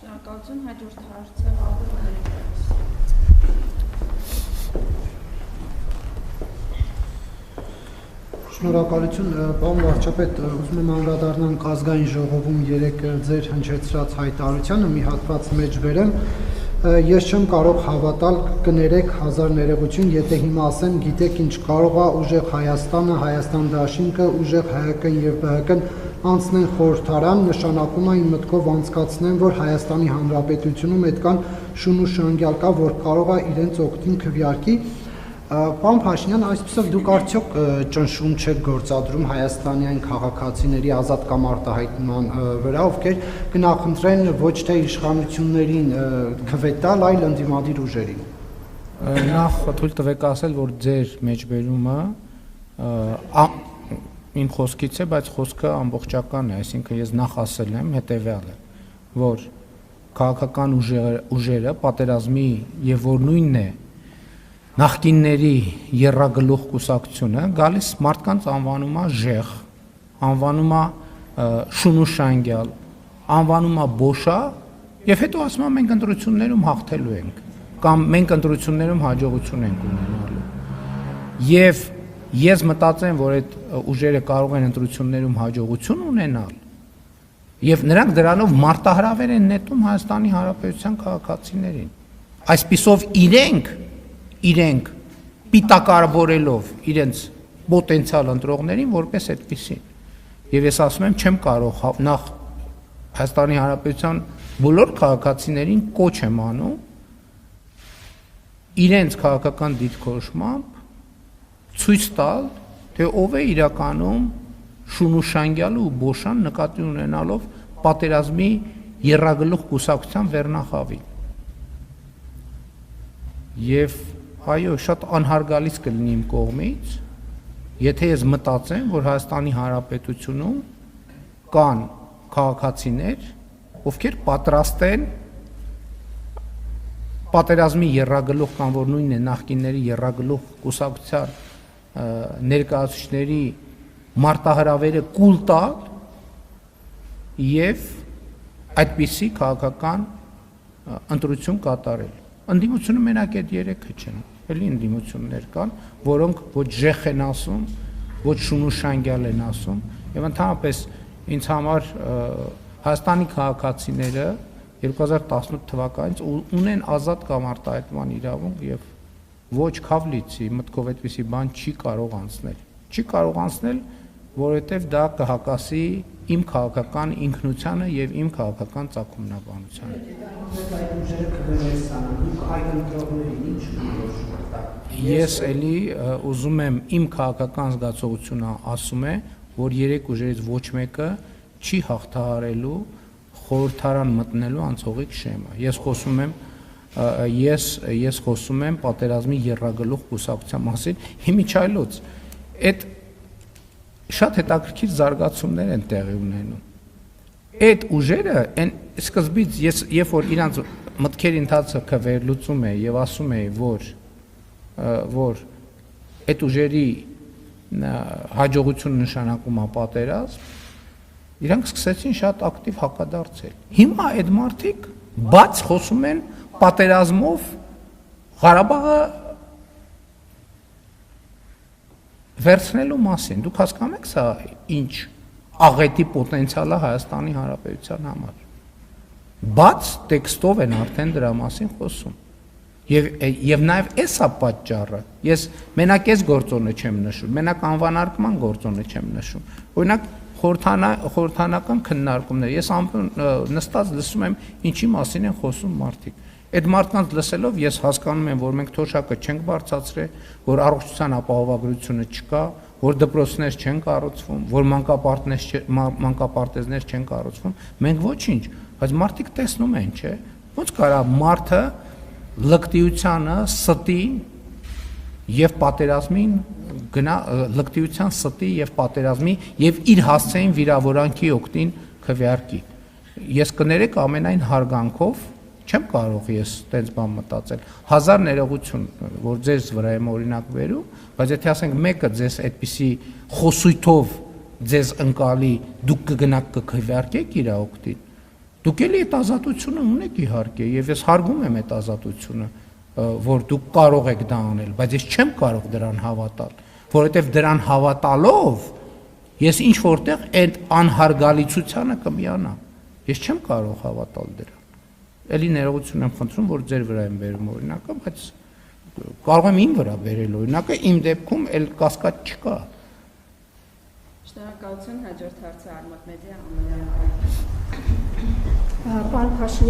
Շնորհակալություն, հաջորդ հարցը Վահրամ Շնորհակալություն, պարոն վարչապետ, ուզում եմ անդրադառնանք ազգային ժողովում երեկ ձեր հնչեցրած հայտարարությանը մի հատված մեջ բերեմ։ Ես չեմ կարող հավատալ, կներեք հազար ներողություն, եթե հիմա ասեմ, գիտեք ինչ կարող է ուժեղ Հայաստանը, Հայաստան դաշինքը, ուժեղ ՀՀԿ-ն եւ ԲՀԿ-ն անցնեն խորհրդարան, նշանակում է իմ մտքով անցկացնեմ, որ Հայաստանի Հանրապետությունում այդքան շուն ու շանգյալ կա, որ կարող է իրենց օգտին քվեարկի։ Պարոն Փաշինյան, այսպեսով դուք արդյոք ճնշում չեք գործադրում հայաստանյան քաղաքացիների ազատ կամ արտահայտման վրա, ովքեր կնախընտրեն ոչ թե իշխանություններին քվե տալ, այլ ընդդիմադիր ուժերին։ Նախ թույլ տվեք ասել, որ ձեր մեջբերումը իմ խոսքից է, բայց խոսքը ամբողջական է, այսինքն ես նախ ասել եմ հետևյալը, որ քաղաքական ուժերը պատերազմի եւ որ նույնն է նախկինների եռագլուխ կուսակցությունը գալիս մարդկանց անվանում է ժեղ, անվանում է շուն ու շանգյալ, անվանում է բոշա եւ հետո ասում է մենք ընտրություններում հաղթելու ենք կամ մենք ընտրություններում հաջողություն ենք ունենալու։ Եվ ես մտածեմ, որ այդ ուժերը կարող են ընտրություններում հաջողություն ունենալ եւ նրանք դրանով մարտահրավեր են նետում Հայաստանի Հանրապետության քաղաքացիներին։ Այսպիսով իրենք պիտակարավորելով իրենց պոտենցիալ ընտրողներին որպես այդպեսին։ Եվ ես ասում եմ, չեմ կարող նախ Հայաստանի Հանրապետության բոլոր քաղաքացիներին կոչ եմ անում իրենց քաղաքական դիրքորոշմամբ ցույց տալ, թե ով է իրականում շուն ու շանգյալը ու բոշան նկատի ունենալով պատերազմի եռագլուխ կուսակցության վերնախավին։ Եվ այո, շատ անհարգալից կլինի իմ կողմից, եթե ես մտածեմ, որ Հայաստանի Հանրապետությունում կան քաղաքացիներ, ովքեր պատրաստ են պատերազմի եռագլուխ կամ որ նույնն է նախկինների եռագլուխ կուսակցության ներկայացուցիչների մարտահրավերը կուլ տալ եւ այդպիսի քաղաքական ընտրություն կատարել։ Ընդդիմությունը մենակ այդ երեքը չեն, էլի ընդդիմություններ կան, որոնք ոչ ժեղ են ասում, ոչ շուն ու շանգյալ են ասում, եւ ընդհանրապես ինձ համար Հայաստանի քաղաքացիները 2018 թվականից ունեն ազատ կամ արտահայտման իրավունք եւ ոչ քավլիցի մտքով այդպիսի բան չի կարող անցնել։ Չի կարող անցնել, որովհետեւ դա կհակասի իմ քաղաքական ինքնությանը եւ իմ քաղաքական ծագումնաբանությանը։ Ես էլի ուզում եմ իմ քաղաքական զգացողությունը ասում է, որ երեք ուժերից ոչ մեկը չի հաղթահարելու խորհրդարան մտնելու անցողիկ շեմը։ Ես խոսում եմ պատերազմի եռագլուխ կուսակցության մասին, հիմիջայլոց այդ շատ հետաքրքիր զարգացումներ են տեղի ունենում։ Այդ ուժերը այն սկզբից երբ որ իրանց մտքերի ընթացքը վերլուծում է եւ ասում է, որ այդ ուժերի հաջողությունը նշանակում է պատերազմ, իրանք սկսեցին շատ ակտիվ հակադարձել։ Հիմա այդ մարդիկ բաց խոսում են պատերազմով Ղարաբաղը վերցնելու մասին։ Դուք հասկանում եք սա ինչ աղետի պոտենցիալ է Հայաստանի Հանրապետության համար։ Բաց տեքստով են արդեն դրա մասին խոսում։ Եվ նաև էսա պատճառը։ Ես մենակ այս գործոնը չեմ նշում, մենակ անվանարկման գործոնը չեմ նշում։ Օրինակ խորհրդանական քննարկումներ։ Ես նստած լսում եմ ինչի մասին են խոսում մարդիկ։ Այդ մարդկանց լսելով ես հասկանում եմ, որ մենք թոշակը չենք բարձրացրել, որ առողջության ապահովագրությունը չկա, որ դպրոցներ չեն կառուցվում, որ մանկապարտեզներ չեն կառուցվում, մենք ոչինչ, բայց մարդիկ տեսնում են, չէ՞։ Ոնց կարա մարդը լկտիությանը, ստին եւ պատերազմին լկտիության ստի եւ պատերազմի եւ իր հասցեին վիրավորանքի օգտին քվեարկի։ Ես կներեք ամենայն հարգանքով չեմ կարող ես տենց բան մտածել։ Հազար ներողություն, որ ձեզ վրա եմ օրինակ վերում, բայց եթե ասենք մեկը ձեզ այդպիսի խոսույթով ձեզ ընկալի, դուք կգնաք կքվեարկեք իր օգտին, Դուք էլի այդ ազատությունը ունեք իհարկե, եւ ես հարգում եմ այդ ազատությունը, որ դուք կարող եք դա անել, բայց ես չեմ կարող դրան հավատալ, որովհետեւ դրան հավատալով ես ինչ որտեղ այդ անհարգալիցությանը կմիանամ։ Ես չեմ կարող հավատալ դրան։ Էլի ներողություն եմ խնդրում, որ ձեր վրա եմ բերում օրինակը, բայց կարող եմ իմ վրա բերել օրինակը, իմ դեպքում էլ կասկած չկա։ Շնորհակալություն, հաջորդ հարցը Արմատ մեդիա Պարոն Փաշինյան